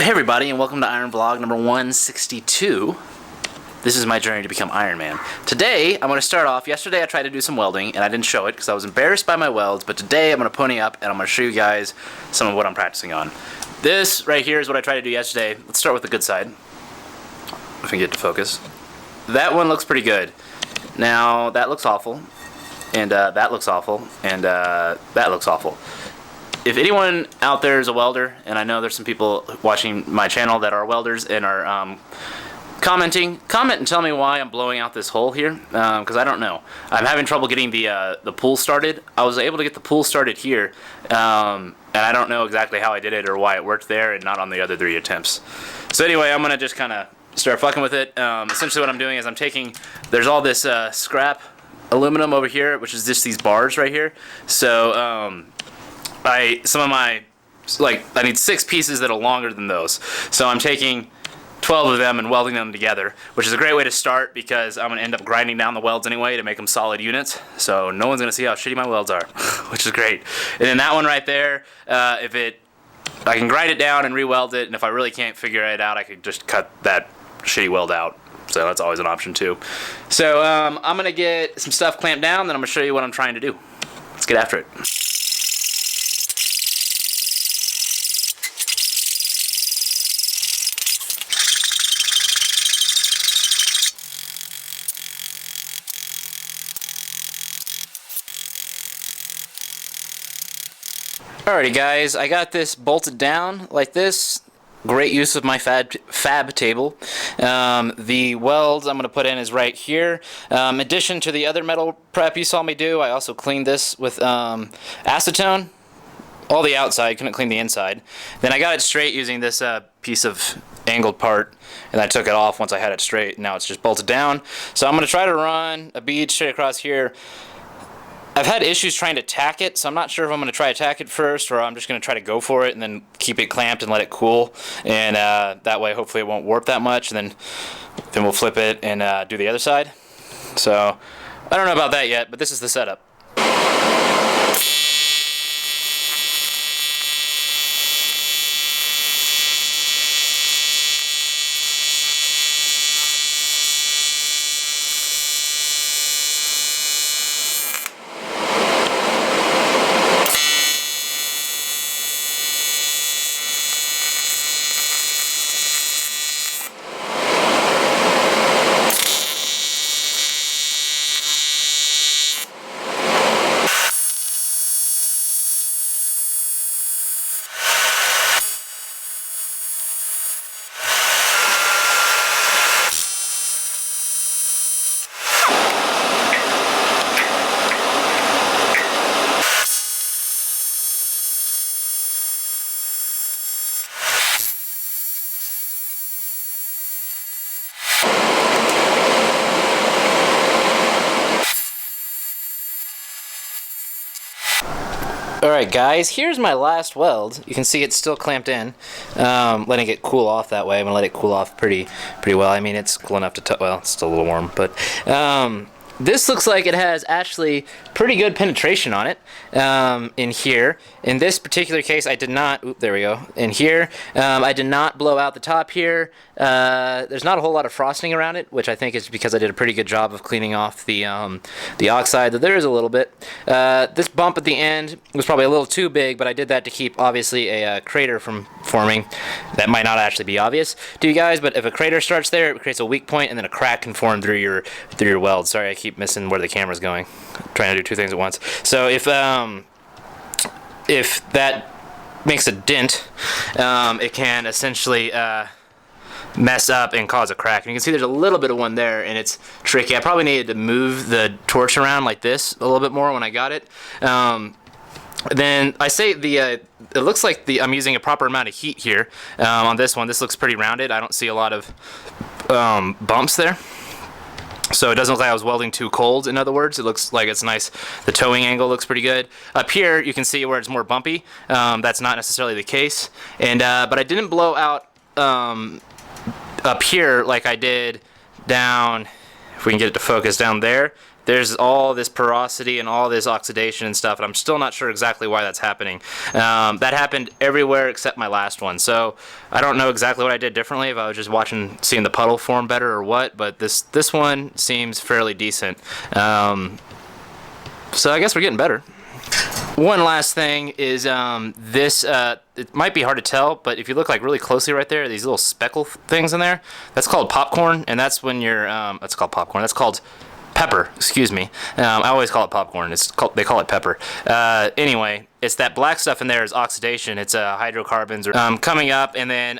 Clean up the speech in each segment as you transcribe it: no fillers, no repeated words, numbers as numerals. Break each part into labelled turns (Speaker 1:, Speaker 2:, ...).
Speaker 1: Hey everybody, and welcome to Iron Vlog number 162. This is my journey to become Iron Man. Today, I'm going to start off. Yesterday I tried to do some welding, and I didn't show it because I was embarrassed by my welds, but today I'm going to pony up and I'm going to show you guys some of what I'm practicing on. This right here is what I tried to do yesterday. Let's start with the good side. If I can get to focus. That one looks pretty good. Now, that looks awful, and that looks awful, and that looks awful. If anyone out there is a welder, and I know there's some people watching my channel that are welders and are comment and tell me why I'm blowing out this hole here, because I don't know. I'm having trouble getting the pool started. I was able to get the pool started here, and I don't know exactly how I did it or why it worked there and not on the other 3 attempts. So anyway, I'm gonna just kind of start fucking with it. Essentially what I'm doing is I'm taking, there's all this scrap aluminum over here, which is just these bars right here. So I need 6 pieces that are longer than those. So I'm taking 12 of them and welding them together, which is a great way to start because I'm going to end up grinding down the welds anyway to make them solid units. So no one's going to see how shitty my welds are, which is great. And then that one right there, I can grind it down and re-weld it, and if I really can't figure it out, I could just cut that shitty weld out. So that's always an option too. So I'm going to get some stuff clamped down, then I'm going to show you what I'm trying to do. Let's get after it. Alrighty guys, I got this bolted down like this. Great use of my fab table. The welds I'm going to put in is right here. In addition to the other metal prep you saw me do, I also cleaned this with acetone. All the outside, couldn't clean the inside. Then I got it straight using this piece of angled part, and I took it off once I had it straight. Now it's just bolted down. So I'm going to try to run a bead straight across here. I've had issues trying to tack it, so I'm not sure if I'm going to try to tack it first or I'm just going to try to go for it and then keep it clamped and let it cool. And that way hopefully it won't warp that much, and then we'll flip it and do the other side. So I don't know about that yet, but this is the setup. Alright guys, here's my last weld. You can see it's still clamped in. Letting it cool off that way. I'm going to let it cool off pretty well. I mean, it's cool enough to well, it's still a little warm, but this looks like it has actually pretty good penetration on it in here. In this particular case, I did not, oop, there we go, in here, I did not blow out the top here. There's not a whole lot of frosting around it, which I think is because I did a pretty good job of cleaning off the oxide. There is a little bit. This bump at the end was probably a little too big, but I did that to keep, obviously, a crater from forming. That might not actually be obvious to you guys, but if a crater starts there, it creates a weak point, and then a crack can form through your weld. Sorry, I keep missing where the camera's going. I'm trying to do 2 things at once. So if that makes a dent, it can essentially mess up and cause a crack. And you can see there's a little bit of one there, and it's tricky. I probably needed to move the torch around like this a little bit more when I got it. Then I say it looks like I'm using a proper amount of heat here on this one. This looks pretty rounded. I don't see a lot of bumps there. So it doesn't look like I was welding too cold, in other words. It looks like it's nice. The towing angle looks pretty good. Up here, you can see where it's more bumpy. That's not necessarily the case. And but I didn't blow out up here like I did down, if we can get it to focus down there. there's all this porosity and all this oxidation and stuff, and I'm still not sure exactly why that's happening. That happened everywhere except my last one, so I don't know exactly what I did differently, if I was just seeing the puddle form better or what, but this one seems fairly decent. So I guess we're getting better. One last thing is it might be hard to tell, but if you look like really closely right there, these little speckle things in there, that's called popcorn, and that's when you're that's called popcorn. That's called pepper. Excuse me. I always call it popcorn. They call it pepper. Anyway, it's that black stuff in there is oxidation. It's hydrocarbons coming up and then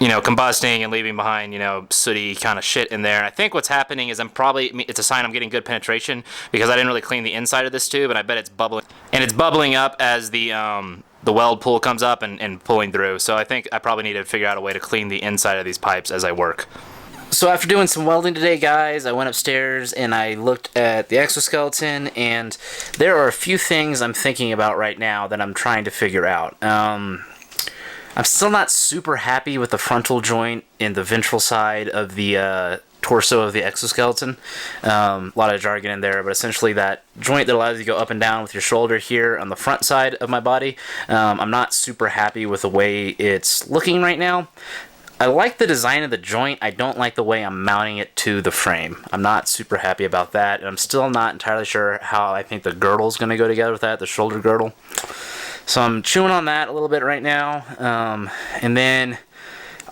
Speaker 1: combusting and leaving behind, sooty kind of shit in there. And I think what's happening is it's a sign I'm getting good penetration because I didn't really clean the inside of this tube, and I bet it's bubbling. And it's bubbling up as the weld pool comes up and pulling through. So I think I probably need to figure out a way to clean the inside of these pipes as I work. So after doing some welding today, guys, I went upstairs and I looked at the exoskeleton, and there are a few things I'm thinking about right now that I'm trying to figure out. I'm still not super happy with the frontal joint in the ventral side of the torso of the exoskeleton. A lot of jargon in there, but essentially that joint that allows you to go up and down with your shoulder here on the front side of my body, I'm not super happy with the way it's looking right now. I like the design of the joint. I don't like the way I'm mounting it to the frame. I'm not super happy about that, and I'm still not entirely sure how I think the girdle's going to go together with that, the shoulder girdle. So I'm chewing on that a little bit right now, and then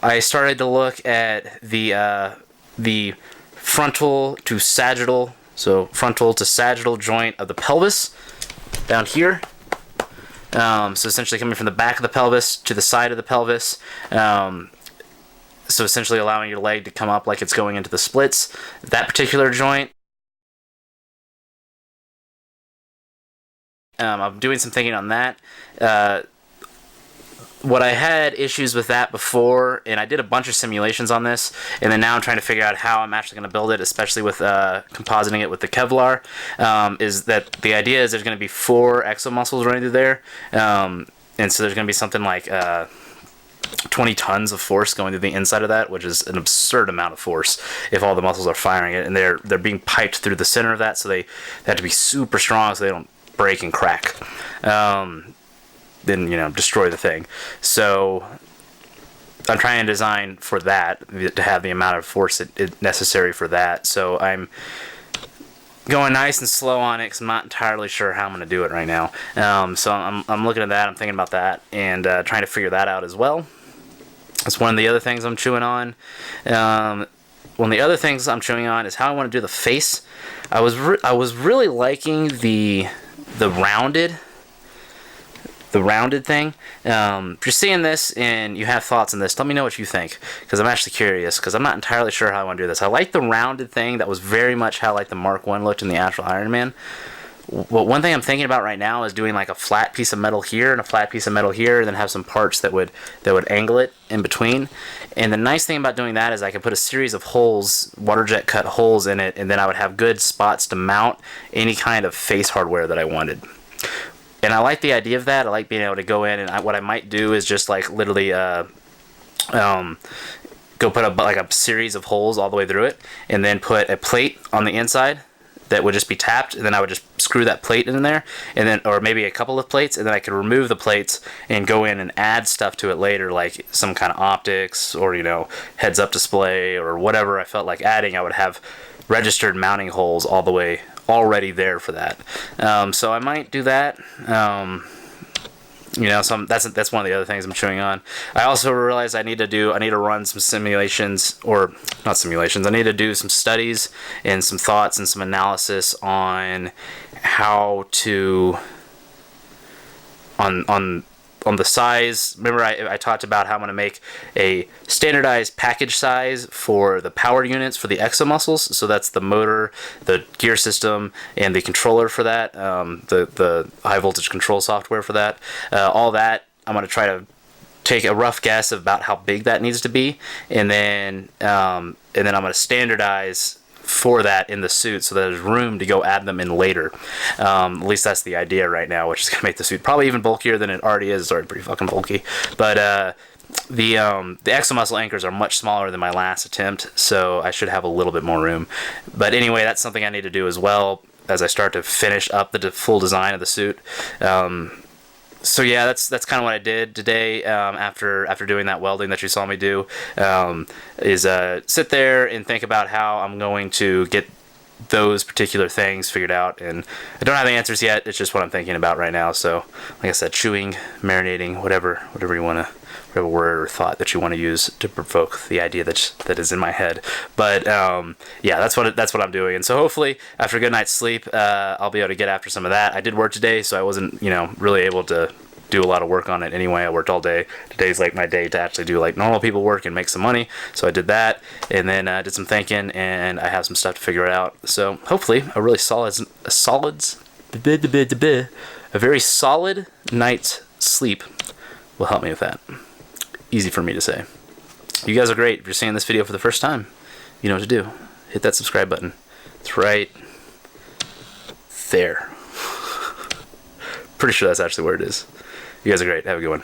Speaker 1: I started to look at the frontal to sagittal, so frontal to sagittal joint of the pelvis down here. So essentially coming from the back of the pelvis to the side of the pelvis. So essentially allowing your leg to come up like it's going into the splits. That particular joint. I'm doing some thinking on that. What I had issues with that before, and I did a bunch of simulations on this, and then now I'm trying to figure out how I'm actually going to build it, especially with compositing it with the Kevlar, is that the idea is there's going to be 4 exomuscles running through there, and so there's going to be something like 20 tons of force going through the inside of that, which is an absurd amount of force if all the muscles are firing it, and they're being piped through the center of that, so they have to be super strong so they don't break and crack. Then destroy the thing. So I'm trying to design for that, to have the amount of force necessary for that. So I'm going nice and slow on it because I'm not entirely sure how I'm going to do it right now. So I'm looking at that, I'm thinking about that, and trying to figure that out as well. That's one of the other things I'm chewing on. One of the other things I'm chewing on is how I want to do the face. I was really liking the rounded thing. If you're seeing this and you have thoughts on this, let me know what you think, because I'm actually curious, because I'm not entirely sure how I want to do this. I like the rounded thing. That was very much how like the Mark 1 looked in the actual Iron Man. Well, one thing I'm thinking about right now is doing like a flat piece of metal here and a flat piece of metal here, and then have some parts that would angle it in between. And the nice thing about doing that is I could put a series of holes, water jet cut holes in it, and then I would have good spots to mount any kind of face hardware that I wanted. And I like the idea of that. I like being able to go in, and what I might do is just like literally go put a series of holes all the way through it, and then put a plate on the inside that would just be tapped, and then I would just screw that plate in there, and then, or maybe a couple of plates, and then I could remove the plates and go in and add stuff to it later, like some kind of optics or heads up display or whatever I felt like adding. I would have registered mounting holes all the way already there for that. So I might do that. That's one of the other things I'm chewing on. I also realized I need to run some simulations, or not simulations. I need to do some studies and some thoughts and some analysis on how to on the size. Remember I talked about how I'm going to make a standardized package size for the power units for the exomuscles. So that's the motor, the gear system, and the controller for that, the high voltage control software for that. All that, I'm going to try to take a rough guess about how big that needs to be, and then I'm going to standardize for that in the suit so that there's room to go add them in later. At least that's the idea right now, which is going to make the suit probably even bulkier than it already is. It's already pretty fucking bulky. But the exomuscle anchors are much smaller than my last attempt, so I should have a little bit more room. But anyway, that's something I need to do as well as I start to finish up the full design of the suit. So yeah, that's kind of what I did today after doing that welding that you saw me do, is sit there and think about how I'm going to get those particular things figured out. And I don't have the answers yet, it's just what I'm thinking about right now. So like I said, chewing, marinating, whatever you want to, whatever word or thought that you want to use to provoke the idea that is in my head. But yeah, that's what I'm doing. And so hopefully after a good night's sleep, I'll be able to get after some of that. I did work today, so I wasn't really able to do a lot of work on it anyway. I worked all day. Today's like my day to actually do like normal people work and make some money, so I did that, and then did some thinking, and I have some stuff to figure out. So hopefully a very solid night's sleep will help me with that. Easy for me to say. You guys are great. If you're seeing this video for the first time, you know what to do. Hit that subscribe button. It's right there. Pretty sure that's actually where it is. You guys are great. Have a good one.